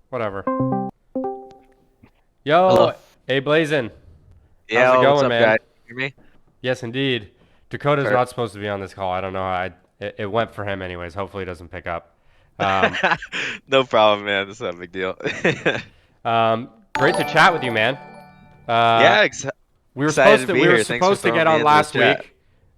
Whatever. Hello. Yo, hey Blazin. How's it Yeah, what's going, up, man? guys? Hear me? Yes, indeed. Dakota's Perfect. not supposed to be on this call. I don't know. It went for him anyways. Hopefully, he doesn't pick up. Um, No problem, man. It's not a big deal. Great to chat with you, man. Uh, Yeah, we were excited supposed to to be we were here. Thanks for supposed to throwing get me on into the last chat. week.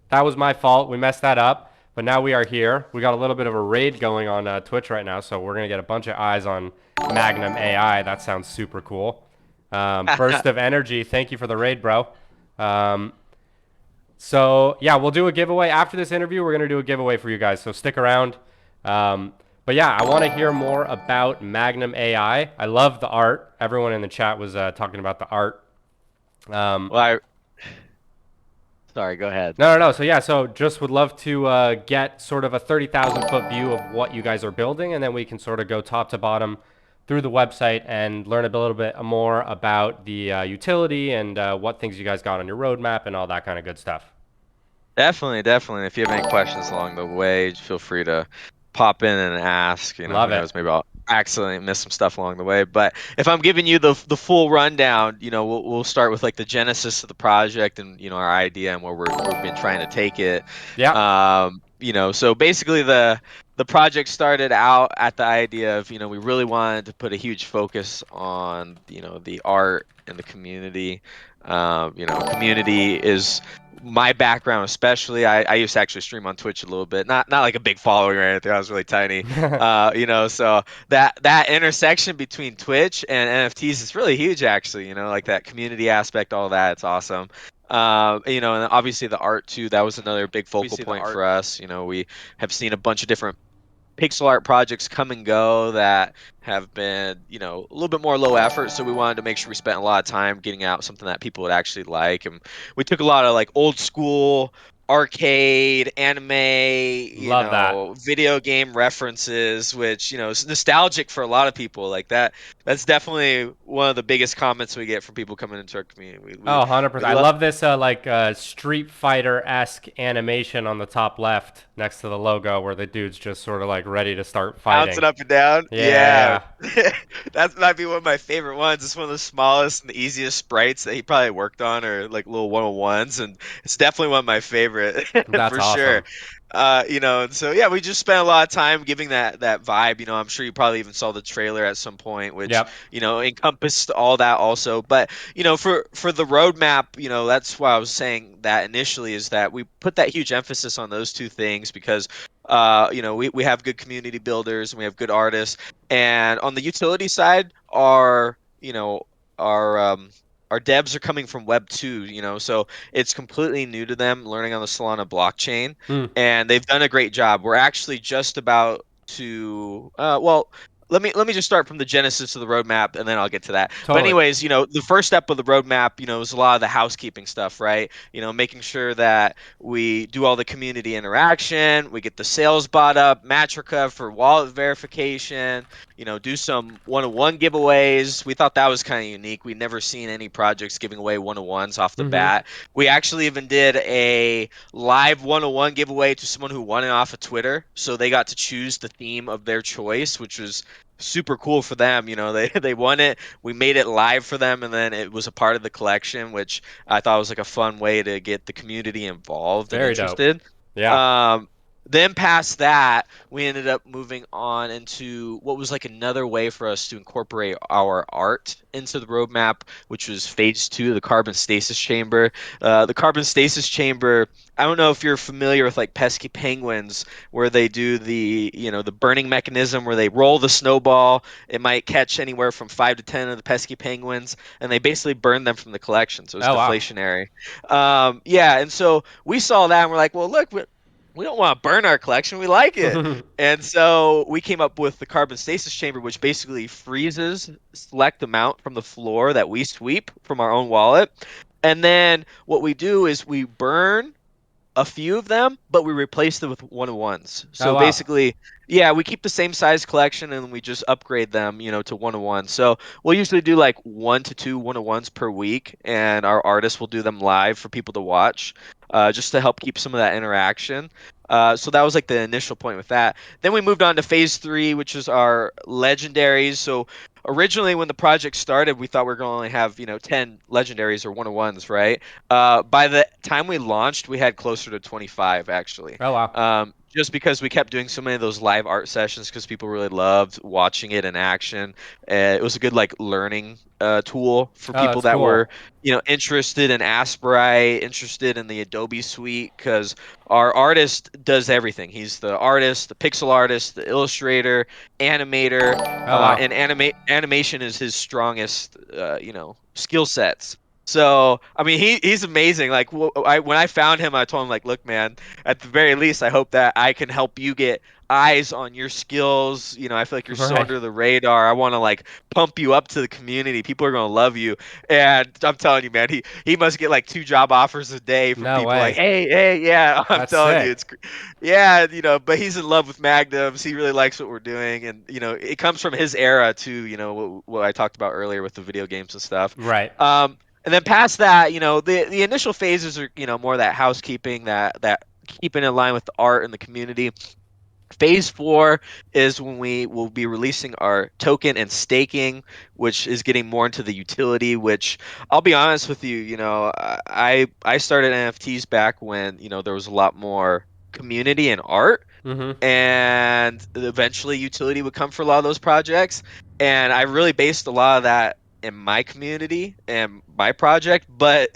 That was my fault. We messed that up. But now we are here. We got a little bit of a raid going on Twitch right now, so we're gonna get a bunch of eyes on Magnum AI. That sounds super cool. Burst of energy. Thank you for the raid, bro. Um, So yeah, we'll do a giveaway after this interview. We're gonna do a giveaway for you guys, so stick around. But yeah, I want to hear more about Magnum AI. I love the art. Everyone in the chat was talking about the art. Um, Well, sorry, go ahead. no. So yeah, so just would love to get sort of a 30,000 foot view of what you guys are building, and then we can sort of go top to bottom through the website and learn a little bit more about the utility and what things you guys got on your roadmap and all that kind of good stuff. Definitely, definitely. If you have any questions along the way, feel free to pop in and ask. Love Who it. knows, maybe I'll accidentally miss some stuff along the way. But if I'm giving you the full rundown, we'll start with like the genesis of the project and our idea and where we've been trying to take it. Yeah. So basically the project started out at the idea of, we really wanted to put a huge focus on, the art and the community. Community is my background, especially. I used to actually stream on Twitch a little bit, not like a big following or anything. I was really tiny. So that intersection between Twitch and NFTs is really huge, actually. Like that community aspect, all that. It's awesome. And obviously the art too. That was another big focal point for us. We have seen a bunch of different pixel art projects come and go that have been, a little bit more low effort. So we wanted to make sure we spent a lot of time getting out something that people would actually like. And we took a lot of like old school arcade, anime, Love that. video game references, which, is nostalgic for a lot of people. Like that. That's definitely one of the biggest comments we get from people coming into our community. Oh, We 100%. I love love this Street Fighter-esque animation on the top left next to the logo where the dude's just sort of like ready to start fighting. bouncing up and down. Yeah. Yeah. That might be one of my favorite ones. It's one of the smallest and the easiest sprites that he probably worked on, or like little 101s, and it's definitely one of my favorite That's for sure. awesome. And so yeah, we just spent a lot of time giving that vibe. I'm sure you probably even saw the trailer at some point, which Yep. encompassed all that also. But for the roadmap, that's why I was saying that initially is that we put that huge emphasis on those two things because we have good community builders and we have good artists. And on the utility side, our our devs are coming from Web 2, so it's completely new to them learning on the Solana blockchain, Hmm. and they've done a great job. We're actually just about to well, let me just start from the genesis of the roadmap and then I'll get to that. But Totally. anyways, the first step of the roadmap, is a lot of the housekeeping stuff, right? Making sure that we do all the community interaction, we get the sales bot up, Matrica for wallet verification, do some one-on-one giveaways. We thought that was kind of unique. We'd never seen any projects giving away one-on-ones off the Mm-hmm. bat. We actually even did a live one-on-one giveaway to someone who won it off of Twitter. So they got to choose the theme of their choice, which was super cool for them. They won it. We made it live for them, and then it was a part of the collection, which I thought was like a fun way to get the community involved and Very dope. interested. Yeah. Um, then past that, we ended up moving on into what was like another way for us to incorporate our art into the roadmap, which was phase two, the carbon stasis chamber. The carbon stasis chamber, I don't know if you're familiar with like pesky penguins, where they do the burning mechanism where they roll the snowball. It might catch anywhere from 5 to 10 of the pesky penguins, and they basically burn them from the collection. So it's Oh wow. deflationary. Yeah, and so we saw that and we're like, well, look, we don't want to burn our collection. We like it. And so we came up with the carbon stasis chamber, which basically freezes select amount from the floor that we sweep from our own wallet. And then what we do is we burn a few of them, but we replace them with one-on-ones. Oh So wow. basically, yeah, we keep the same size collection and we just upgrade them, to one-on-one. So we'll usually do like 1 to 2 one-on-ones per week, and our artists will do them live for people to watch, just to help keep some of that interaction. So that was like the initial point with that. Then we moved on to phase three, which is our legendaries. So originally when the project started, we thought we were going to only have 10 legendaries or one-on-ones, right? By the time we launched, we had closer to 25 actually. Oh wow. Just because we kept doing so many of those live art sessions because people really loved watching it in action. It was a good like learning tool for Oh, people that's that were cool. interested in Asprite, interested in the Adobe suite, because our artist does everything. He's the artist, the pixel artist, the illustrator, animator, Oh wow. and animation is his strongest, skill sets. So, I mean, he's amazing. Like, when I found him, I told him, like, look, man, at the very least, I hope that I can help you get eyes on your skills. I feel like you're so Right. under the radar. I want to like pump you up to the community. People are gonna love you. And I'm telling you, man, he must get like 2 job offers a day from No people like, way. hey, yeah. I'm That's telling you, sick. yeah, but he's in love with Magnums. He really likes what we're doing, and it comes from his era too. What I talked about earlier with the video games and stuff. Right. And then past that, the initial phases are more that housekeeping, that keeping in line with the art and the community. Phase 4 is when we will be releasing our token and staking, which is getting more into the utility. Which I'll be honest with you, I started NFTs back when there was a lot more community and art, Mm-hmm. and eventually utility would come for a lot of those projects. And I really based a lot of that in my community and my project. But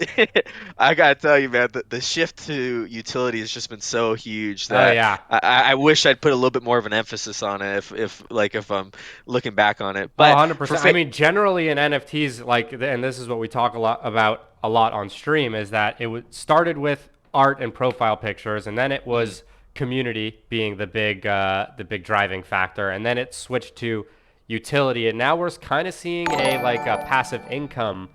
I gotta tell you, man, the shift to utility has just been so huge Oh that yeah. I wish I'd put a little bit more of an emphasis on it if I'm looking back on it. Oh, But for 100%. I mean, generally in NFTs, like, and this is what we talk a lot on stream, is that started with art and profile pictures, and then it Mhm. was community being the big driving factor, and then it switched to utility, and now we're kind of seeing a passive income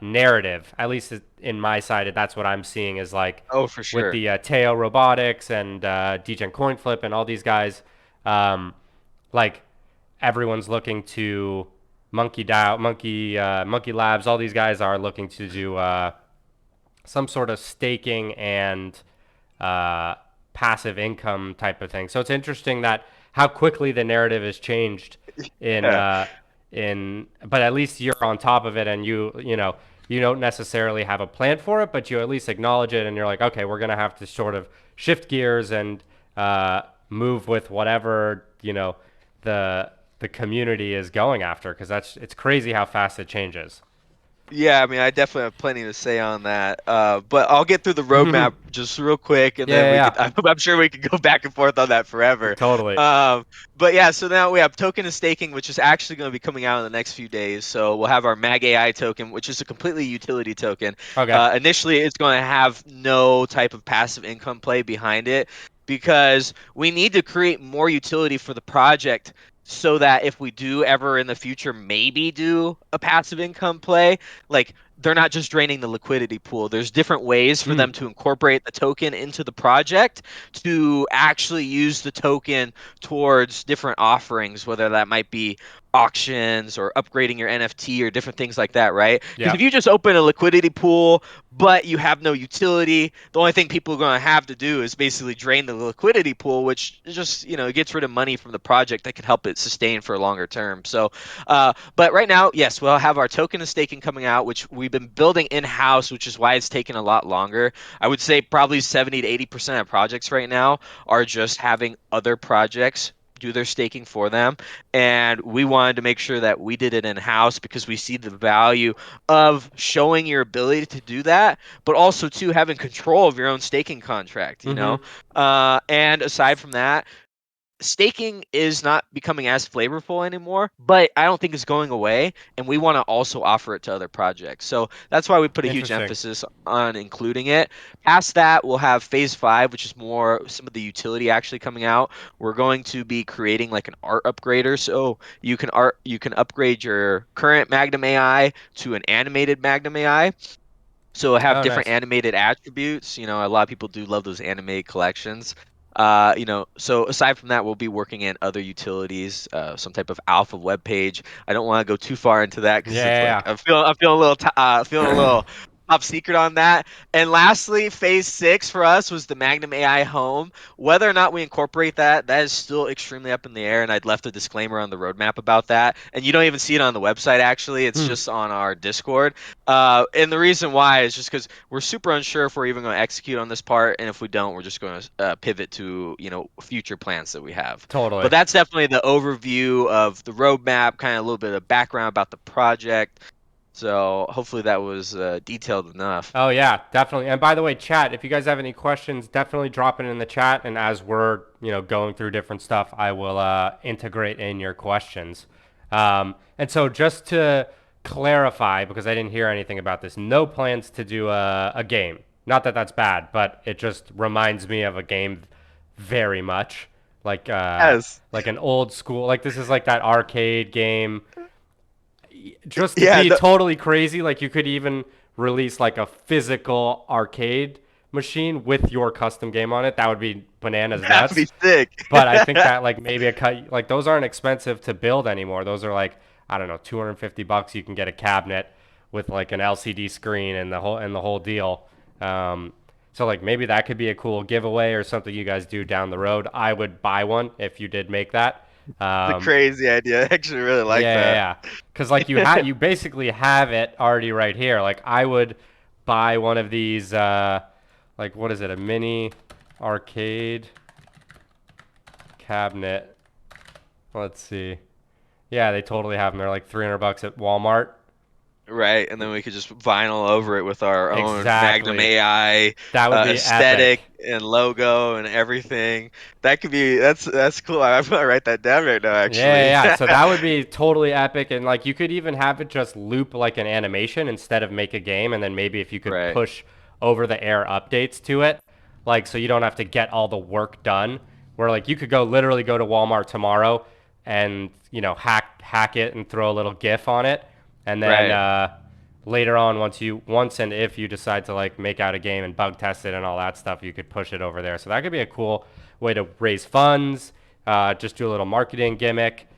narrative. At least in my side, that's what I'm seeing is like Oh, for with sure. the Teo Robotics and DGen Coinflip and all these guys. Um, like everyone's looking to Monkey Labs. All these guys are looking to do some sort of staking and uh, passive income type of thing. So it's interesting that how quickly the narrative has changed in Yeah. uh, in. But at least you're on top of it, and you don't necessarily have a plan for it, but you at least acknowledge it, and you're like, okay, we're gonna have to sort of shift gears and move with whatever the community is going after, because it's crazy how fast it changes. Yeah, I mean, I definitely have plenty to say on that. But I'll get through the Yeah, roadmap just real quick, and then yeah, we could. yeah. I'm sure we could go back and forth on that forever. Totally. Um, but yeah, so now we have token and staking, which is actually going to be coming out in the next few days. So we'll have our Mag AI token, which is a completely utility token. Okay. Initially, it's going to have no type of passive income play behind it because we need to create more utility for the project so that if we do ever in the future maybe do a passive income play, like they're not just draining the liquidity pool. There's different ways for Mm. them to incorporate the token into the project to actually use the token towards different offerings, whether that might be auctions or upgrading your NFT or different things like that, right? Because if Yep. you just open a liquidity pool but you have no utility, the only thing people are going to have to do is basically drain the liquidity pool, which just gets rid of money from the project that could help it sustain for a longer term. So but right now, yes, we'll have our token and staking coming out, which we've been building in house, which is why it's taken a lot longer. I would say probably 70 to 80% of projects right now are just having other projects do their staking for them. And we wanted to make sure that we did it in house because we see the value of showing your ability to do that, but also too having control of your own staking contract, Mm-hmm. And aside from that, staking is not becoming as flavorful anymore, but I don't think it's going away, and we want to also offer it to other projects. So that's why we put a huge Interesting. emphasis on including it. Past that, we'll have phase 5, which is more some of the utility actually coming out. We're going to be creating like an art upgrader, so you can upgrade your current Magnum AI to an animated Magnum AI. So have Oh, different nice. animated attributes. A lot of people do love those animated collections. So aside from that, we'll be working in other utilities, some type of alpha web page. I don't want to go too far into that Yeah, because it's like yeah, I'm feeling a little, feeling a yeah. little top secret on that. And lastly, phase 6 for us was the Magnum AI home. Whether or not we incorporate that, that is still extremely up in the air. And I'd left a disclaimer on the roadmap about that. And you don't even see it on the website, actually. It's Hmm, just on our Discord. And the reason why is just because we're super unsure if we're even going to execute on this part. And if we don't, we're just going to pivot to, future plans that we have. totally. But that's definitely the overview of the roadmap, kind of a little bit of background about the project. So hopefully that was detailed enough. Oh yeah, definitely. And by the way, chat, if you guys have any questions, definitely drop it in the chat. And as we're going through different stuff, I will integrate in your questions. And so just to clarify, because I didn't hear anything about this, no plans to do a game. Not that that's bad, but it just reminds me of a game very much like Yes. like an old school. Like this is like that arcade game just to Yeah, be no, totally crazy, like you could even release like a physical arcade machine with your custom game on it. That would be bananas that'd nuts. be sick. But I think that like maybe a cut like those aren't expensive to build anymore. Those are like I don't know, $250 you can get a cabinet with like an LCD screen and the whole deal. So like maybe that could be a cool giveaway or something you guys do down the road. I would buy one if you did make that. The Um, crazy idea. I actually really like yeah, yeah, that. yeah. Because like you basically have it already right here. Like I would buy one of these. Like what is it? A mini arcade cabinet. Let's see. Yeah, they totally have them. They're like $300 at Walmart. Right, and then we could just vinyl over it with our own Magnum Exactly. AI That would be aesthetic epic. and logo and everything. That could be that's cool. I'm gonna write that down right now, Yeah, yeah, actually. yeah. So that would be totally epic, and like you could even have it just loop like an animation instead of make a game, and then maybe if you could Right, push over the air updates to it, like so you don't have to get all the work done. Where like you could literally go to Walmart tomorrow and hack it and throw a little GIF on it, and then right. later on once and if you decide to like make out a game and bug test it and all that stuff, you could push it over there. So that could be a cool way to raise funds, just do a little marketing gimmick.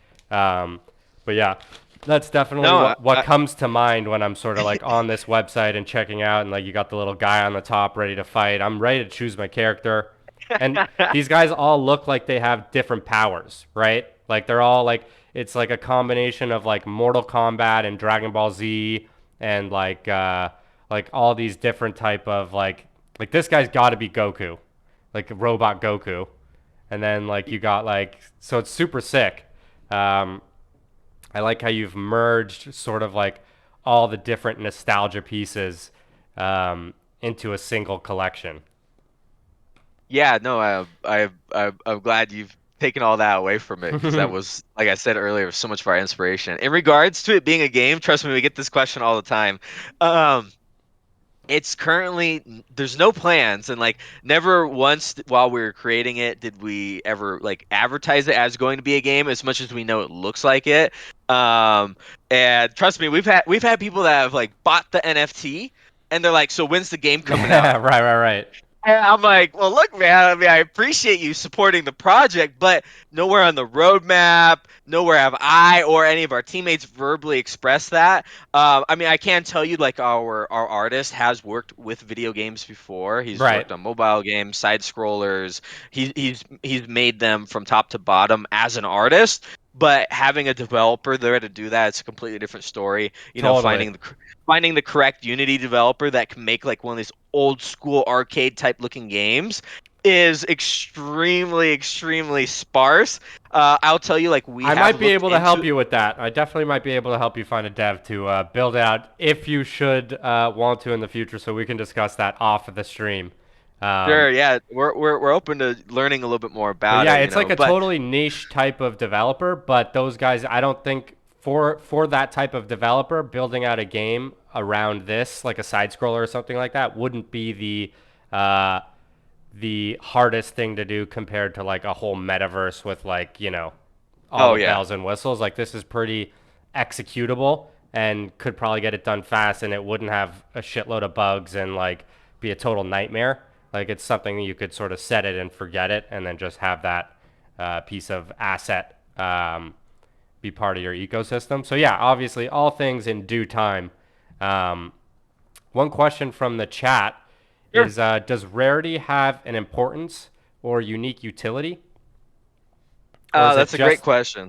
But yeah, that's definitely No, what comes to mind when I'm sort of like on this website and checking out, and like you got the little guy on the top ready to fight. I'm ready to choose my character, and these guys all look like they have different powers, right? Like they're all like it's like a combination of like Mortal Kombat and Dragon Ball Z and like all these different type of like this guy's got to be Goku, like robot Goku, and then like you got like so it's super sick. Um, I like how you've merged sort of like all the different nostalgia pieces into a single collection. yeah, no, I'm glad you've taken all that away from it because that was, like I said earlier, so much of our inspiration. In regards to it being a game, trust me, we get this question all the time. Um, It's currently there's no plans, and like never once while we were creating it did we ever like advertise it as going to be a game as much as we know it looks like it. Um, and trust me, we've had people that have like bought the NFT and they're like, so when's the game coming out? Yeah, right, right, right. And I'm like, well, look, man. I mean, I appreciate you supporting the project, but nowhere on the roadmap, nowhere have I or any of our teammates verbally expressed that. I mean, I can tell you, like, our artist has worked with video games before. He's Right. worked on mobile games, side scrollers. He's made them from top to bottom as an artist. But having a developer there to do that, it's a completely different story. Totally. Finding the correct Unity developer that can make like one of these old school arcade type looking games is extremely sparse. I'll tell you, like we I have might be looked able to into. help you with that. I definitely might be able to help you find a dev to build out if you should want to in the future, so we can discuss that off of the stream. Um, Sure, yeah, we're open to learning a little bit more but about yeah, it, it's like a But totally niche type of developer. But those guys, I don't think for that type of developer, building out a game around this, like a side scroller or something like that, wouldn't be the hardest thing to do compared to like a whole metaverse with like all oh the yeah, bells and whistles. Like this is pretty executable and could probably get it done fast, and it wouldn't have a shitload of bugs and like be a total nightmare. Like it's something that you could sort of set it and forget it, and then just have that piece of asset be part of your ecosystem. So yeah, obviously all things in due time. Um, One question from the chat Sure. is does rarity have an importance or unique utility? Or is it That's a great just question.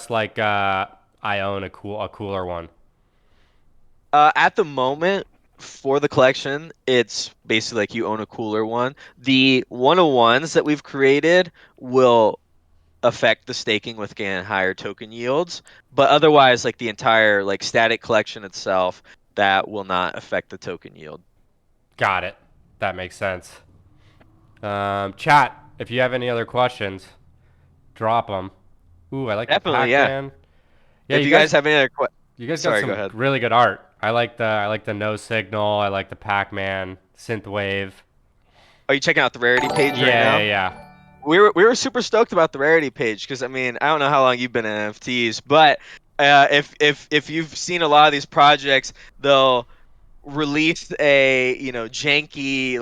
like I own a cooler one? At the moment, for the collection, it's basically like you own a cooler one. The 101s that we've created will affect the staking with getting higher token yields, but otherwise, like the entire like static collection itself, that will not affect the token yield. Got it. That makes sense. Chat, if you have any other questions, drop them. Ooh, I like the Definitely, yeah. Pac-Man. Yeah, If you guys have any other you guys got sorry, go some ahead. really good art. I like the no signal. I like the Pac-Man synthwave. Are you checking out the rarity page right Yeah, now? yeah. We were super stoked about the rarity page because I mean I don't know how long you've been in NFTs, but if you've seen a lot of these projects, they'll release a janky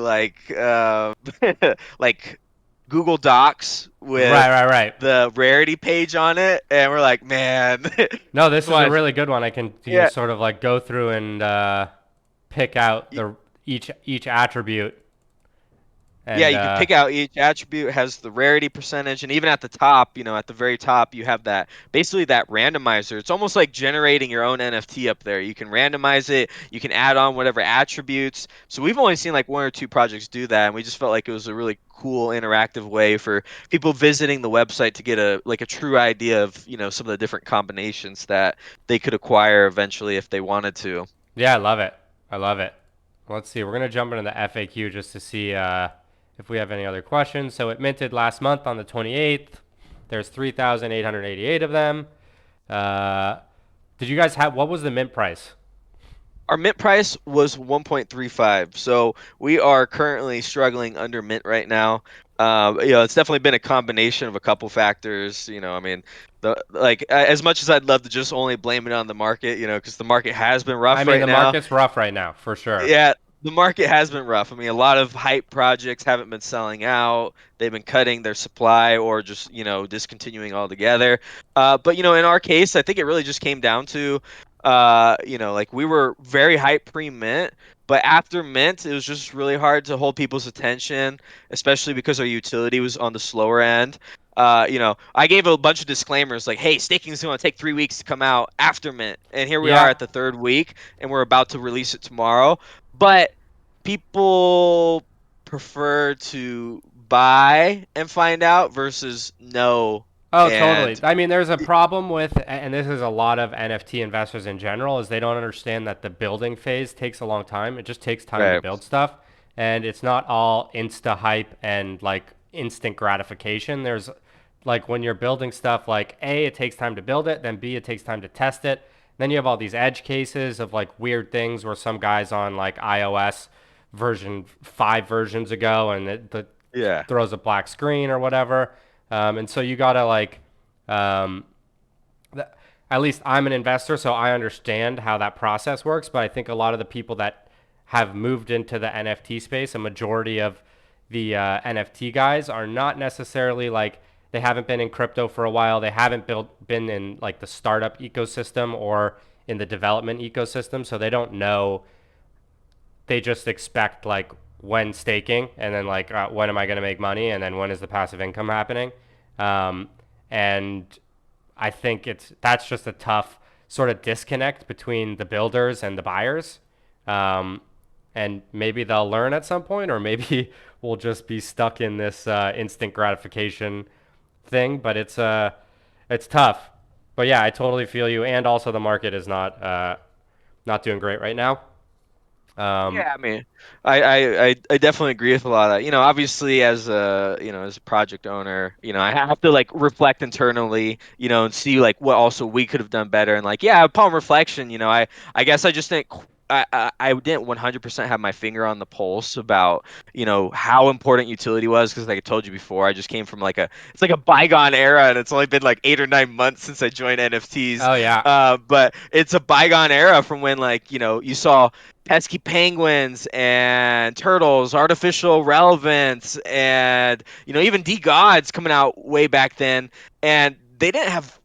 like Google Docs Right, with right, right. the rarity page on it, and we're like, man, No, just this is a want really good one. I can yeah. sort of like go through and pick out the each attribute Yeah, and you can pick out each attribute has the rarity percentage, and even at the top, at the very top, you have that basically that randomizer. It's almost like generating your own NFT up there. You can randomize it, you can add on whatever attributes. So we've only seen like one or two projects do that, and we just felt like it was a really cool interactive way for people visiting the website to get a true idea of, some of the different combinations that they could acquire eventually if they wanted to. yeah, I love it. I love it. Let's see. We're gonna jump into the FAQ just to see if we have any other questions. So it minted last month on the 28th. There's 3,888 of them. Uh, did you guys have what was the mint price? Our mint price was 1.35, so we are currently struggling under mint right now. It's definitely been a combination of a couple factors. I mean, as much as I'd love to just only blame it on the market, because the market has been I rough mean, right the now. market's rough right now for sure. Yeah, the market has been rough. I mean, a lot of hype projects haven't been selling out. They've been cutting their supply or just, discontinuing altogether. But, in our case, I think it really just came down to, like we were very hype pre-mint, but after mint, it was just really hard to hold people's attention, especially because our utility was on the slower end. I gave a bunch of disclaimers like, hey, staking is going to take 3 weeks to come out after mint. And here we are Yeah. at the third week and we're about to release it tomorrow. But people prefer to buy and find out versus know. Oh, totally. And I mean, there's a problem with, and this is a lot of NFT investors in general, is they don't understand that the building phase takes a long time. It just takes time to right, build stuff, and it's not all insta hype and like instant gratification. There's like when you're building stuff, like A, it takes time to build it, then B, it takes time to test it. Then you have all these edge cases of like weird things where some guys on like iOS version 5 versions ago and yeah, throws a black screen or whatever. And so you gotta like, um, at least I'm an investor, so I understand how that process works. But I think a lot of the people that have moved into the NFT space, a majority of the NFT guys are not necessarily like they haven't been in crypto for a while. They haven't been in like the startup ecosystem or in the development ecosystem, so they don't know. They just expect like when staking and then like when am I going to make money and then when is the passive income happening, um, and I think that's just a tough sort of disconnect between the builders and the buyers, um, and maybe they'll learn at some point or maybe we'll just be stuck in this instant gratification thing, but it's tough. But yeah, I totally feel you, and also the market is not doing great right now. um, yeah. I mean, I definitely agree with a lot of that. Obviously, as a project owner, I have to like reflect internally, and see like what also we could have done better. And like, yeah, upon reflection, I guess I just think I didn't 100% have my finger on the pulse about, how important utility was because like I told you before, I just came from like it's like a bygone era and it's only been like 8 or 9 months since I joined NFTs. oh yeah. But it's a bygone era from when like, you saw pesky penguins and turtles, artificial relevance, and even D gods coming out way back then. And they didn't have,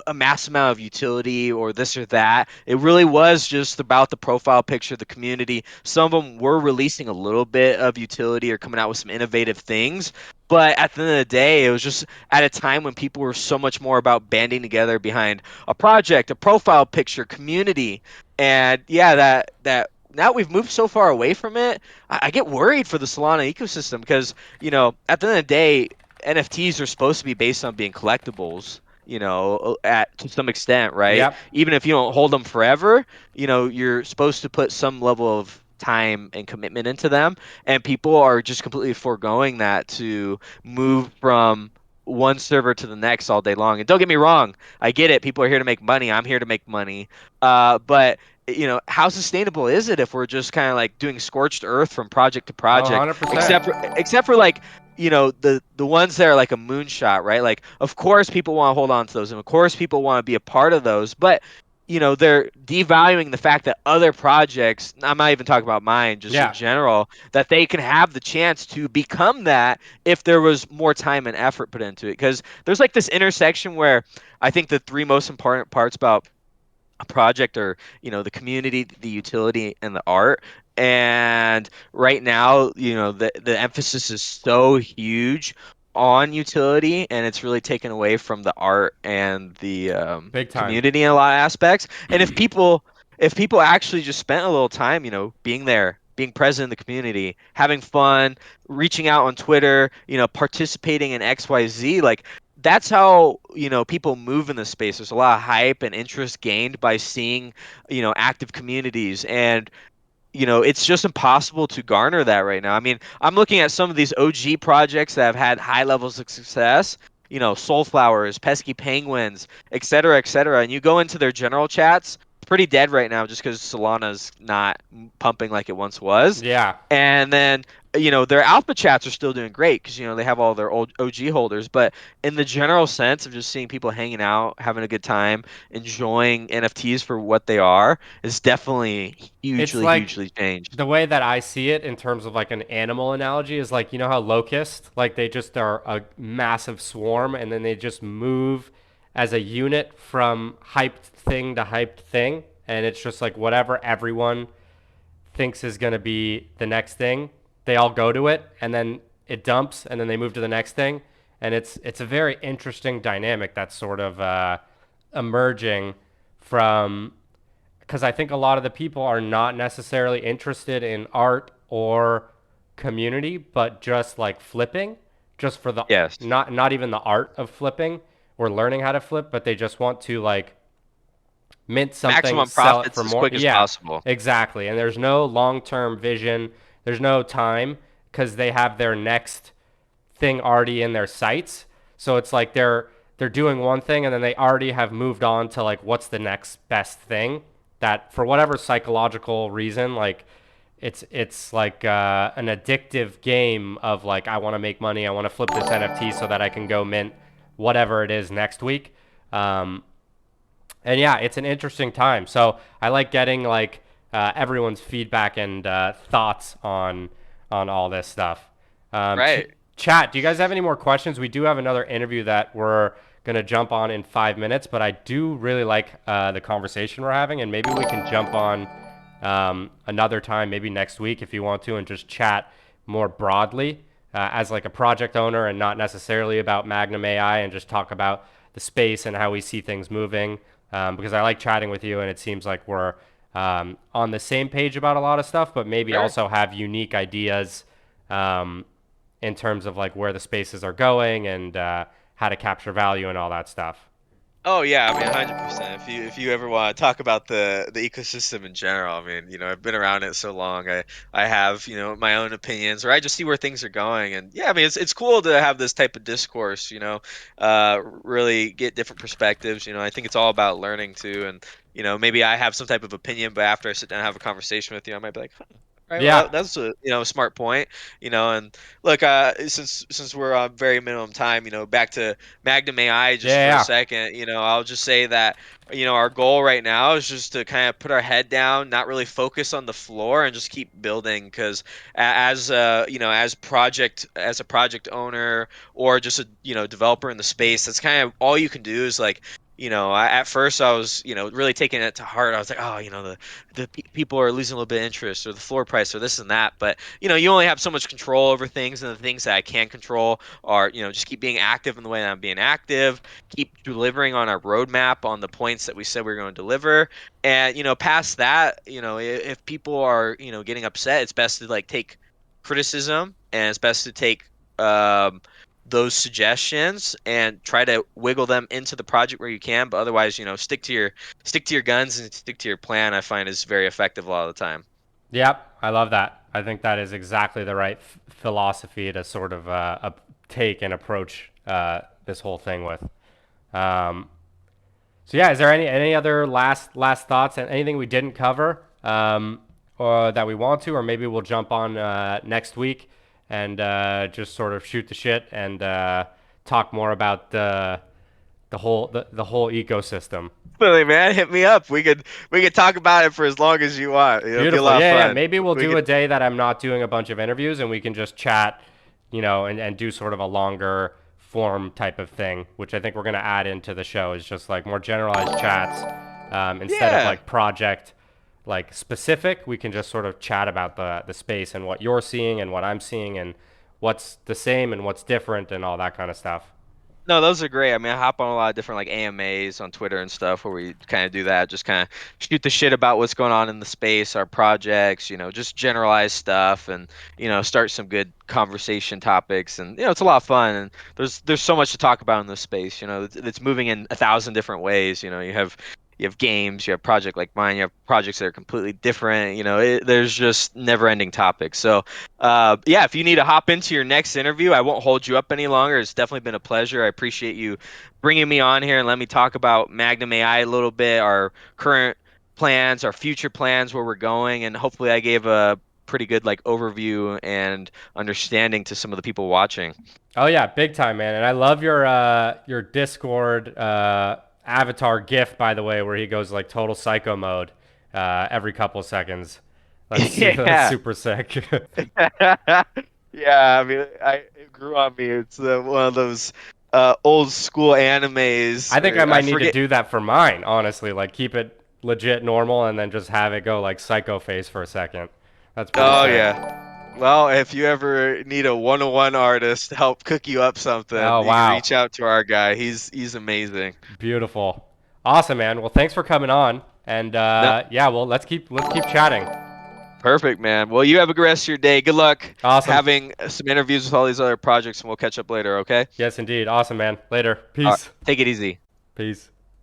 a mass amount of utility or this or that. It really was just about the profile picture, the community. Some of them were releasing a little bit of utility or coming out with some innovative things. But at the end of the day, it was just at a time when people were so much more about banding together behind a project, a profile picture, community. And yeah, that now we've moved so far away from it, I get worried for the Solana ecosystem because, at the end of the day, NFTs are supposed to be based on being collectibles, at to some extent, right? Yep. Even if you don't hold them forever, you're supposed to put some level of time and commitment into them, and people are just completely foregoing that to move from one server to the next all day long. And don't get me wrong, I get it. People are here to make money. I'm here to make money. But how sustainable is it if we're just kind of like doing scorched earth from project to Oh, project, 100%. except for like the ones that are like a moonshot, right? Like, of course people want to hold on to those, and of course people want to be a part of those, but they're devaluing the fact that other projects, I'm not even talking about mine, just in Yeah. general, that they can have the chance to become that if there was more time and effort put into it. Because there's like this intersection where I think the three most important parts about a project are, the community, the utility, and the art. And right now, the emphasis is so huge on utility, and it's really taken away from the art and the Big time. community in a lot of aspects. And if people actually just spent a little time, being there, being present in the community, having fun, reaching out on Twitter, participating in XYZ, like that's how, people move in the space. There's a lot of hype and interest gained by seeing, active communities. And it's just impossible to garner that right now. I mean, I'm looking at some of these OG projects that have had high levels of success, Soulflowers, Pesky Penguins, et cetera, et cetera. And you go into their general chats, it's pretty dead right now just because Solana's not pumping like it once was. Yeah. And then, their alpha chats are still doing great because, they have all their old OG holders. But in the general sense of just seeing people hanging out, having a good time, enjoying NFTs for what they are, is definitely It's hugely, like hugely changed. the way that I see it in terms of like an animal analogy is like, you know how locust, like they just are a massive swarm and then they just move as a unit from hyped thing to hyped thing. And it's just like whatever everyone thinks is going to be the next thing, they all go to it and then it dumps and then they move to the next thing. And it's a very interesting dynamic that's sort of emerging from, because I think a lot of the people are not necessarily interested in art or community, but just like flipping, just for the Yes. not even the art of flipping or learning how to flip, but they just want to like mint something, Maximum sell it profits for as more. quick as Yeah, possible. exactly. And there's no long-term vision. There's no time because they have their next thing already in their sights. So it's like they're doing one thing and then they already have moved on to like what's the next best thing that for whatever psychological reason like it's like an addictive game of like I want to make money, I want to flip this NFT so that I can go mint whatever it is next week. And yeah, it's an interesting time. So I like getting like everyone's feedback and thoughts on all this stuff. Right. Chat, do you guys have any more questions? We do have another interview that we're gonna jump on in 5 minutes, but I do really like the conversation we're having, and maybe we can jump on another time, maybe next week if you want to, and just chat more broadly as like a project owner and not necessarily about Magnum AI, and just talk about the space and how we see things moving. Because I like chatting with you, and it seems like we're on the same page about a lot of stuff, but maybe Sure. also have unique ideas in terms of like where the spaces are going and how to capture value and all that stuff. Oh yeah, I mean 100%. If you ever want to talk about the ecosystem in general, I mean, I've been around it so long. I have, my own opinions, or I just see where things are going. And yeah, I mean it's cool to have this type of discourse, really get different perspectives. I think it's all about learning too. And maybe I have some type of opinion, but after I sit down and have a conversation with you, I might be like, huh. Right. Well, Yeah. that's a smart point. And look, since we're on very minimum time, back to Magnum AI Yeah. just for a Yeah. second. I'll just say that our goal right now is just to kind of put our head down, not really focus on the floor, and just keep building. Because as a project owner or just a developer in the space, that's kind of all you can do is like. At first I was, really taking it to heart. I was like, oh, people are losing a little bit of interest or the floor price or this and that, but you only have so much control over things, and the things that I can control are just keep being active in the way that I'm being active, keep delivering on our roadmap on the points that we said we were going to deliver. And past that, if people are getting upset, it's best to like take criticism, and it's best to take um those suggestions and try to wiggle them into the project where you can, but otherwise stick to your guns and stick to your plan. I find is very effective a lot of the time. Yep. I love that. I think that is exactly the right philosophy to sort of take and approach this whole thing with. Um, So yeah, is there any other last thoughts and anything we didn't cover or that we want to, or maybe we'll jump on next week and just sort of shoot the shit and talk more about the whole ecosystem. Definitely, man. Hit me up. We could talk about it for as long as you want. It'll be a Beautiful. lot of Yeah, yeah. fun. Maybe we'll We do a could. day that I'm not doing a bunch of interviews and we can just chat, and do sort of a longer form type of thing, which I think we're going to add into the show is just like more generalized chats instead of Yeah. like project like specific. We can just sort of chat about the space and what you're seeing and what I'm seeing and what's the same and what's different and all that kind of stuff. No, those are great. I mean, I hop on a lot of different like AMAs on Twitter and stuff where we kind of do that, just kind of shoot the shit about what's going on in the space, our projects, just generalized stuff, and start some good conversation topics. And it's a lot of fun, and there's so much to talk about in this space. It's moving in 1,000 different ways. You have games, you have project like mine, you have projects that are completely different. There's just never-ending topics. So yeah, if you need to hop into your next interview, I won't hold you up any longer. It's definitely been a pleasure. I appreciate you bringing me on here and let me talk about Magnum AI a little bit, our current plans, our future plans, where we're going, and hopefully I gave a pretty good like overview and understanding to some of the people watching. Oh yeah, big time, man. And I love your Discord avatar GIF, by the way, where he goes like total psycho mode every couple seconds. That's Yeah. super sick. Yeah, I mean, it grew on me. It's one of those old school animes. I think I I might need to forget. do that for mine, honestly. Like keep it legit normal and then just have it go like psycho face for a second. That's pretty Oh sick. yeah. Well, if you ever need a one-on-one artist to help cook you up something, Oh you can wow. reach out to our guy. He's amazing. Beautiful. Awesome, man. Well, thanks for coming on. And No, yeah, well, let's keep chatting. perfect, man. Well, you have a good rest of your day. Good luck Awesome. having some interviews with all these other projects, and we'll catch up later, okay? Yes, indeed. Awesome, man. Later. All right, Peace. take it easy. Peace.